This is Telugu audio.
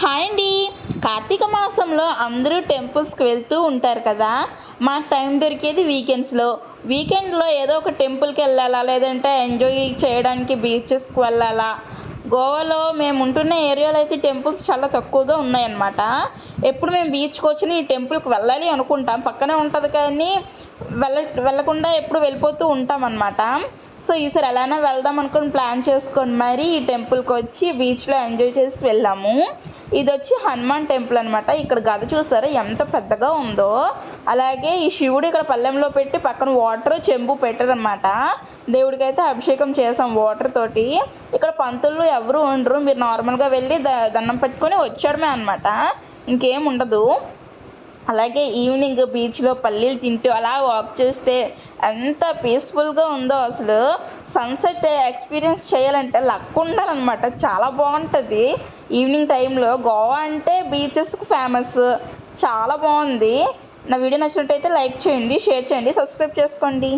హాయ్ అండి. కార్తీక మాసంలో అందరూ టెంపుల్స్కి వెళ్తూ ఉంటారు కదా. మాకు టైం దొరికేది వీకెండ్లో ఏదో ఒక టెంపుల్కి వెళ్ళాలా, లేదంటే ఎంజాయ్ చేయడానికి బీచెస్కి వెళ్ళాలా. గోవాలో మేము ఉంటున్న ఏరియాలో అయితే టెంపుల్స్ చాలా తక్కువగా ఉన్నాయన్నమాట. ఎప్పుడు మేము బీచ్కి వచ్చిన ఈ టెంపుల్కి వెళ్ళాలి అనుకుంటాం, పక్కనే ఉంటుంది కానీ వెళ్ళ వెళ్ళకుండా ఎప్పుడు వెళ్ళిపోతూ ఉంటాం అన్నమాట. సో ఈసారి ఎలానే వెళ్దాం అనుకుని ప్లాన్ చేసుకొని మరి ఈ టెంపుల్కి వచ్చి బీచ్లో ఎంజాయ్ చేసి వెళ్ళాము. ఇది వచ్చి హనుమాన్ టెంపుల్ అనమాట. ఇక్కడ గద చూసారా ఎంత పెద్దగా ఉందో. అలాగే ఈ శివుడు ఇక్కడ పళ్ళెంలో పెట్టి పక్కన వాటర్ చెంబు పెట్టారనమాట. దేవుడికి అయితే అభిషేకం చేసాం వాటర్ తోటి. ఇక్కడ పంతులు ఎవరు ఉండరు, మీరు నార్మల్గా వెళ్ళి దండం పెట్టుకొని వచ్చాడమే అనమాట, ఇంకేం ఉండదు. అలాగే ఈవినింగ్ బీచ్లో పల్లీలు తింటూ అలా వాక్ చేస్తే ఎంత పీస్ఫుల్గా ఉందో. అసలు సన్సెట్ ఎక్స్పీరియన్స్ చేయాలంటే లక్ ఉండాలన్నమాట, చాలా బాగుంటుంది ఈవినింగ్ టైంలో. గోవా అంటే బీచెస్కి ఫేమస్, చాలా బాగుంది. నా వీడియో నచ్చినట్టయితే లైక్ చేయండి, షేర్ చేయండి, సబ్స్క్రైబ్ చేసుకోండి.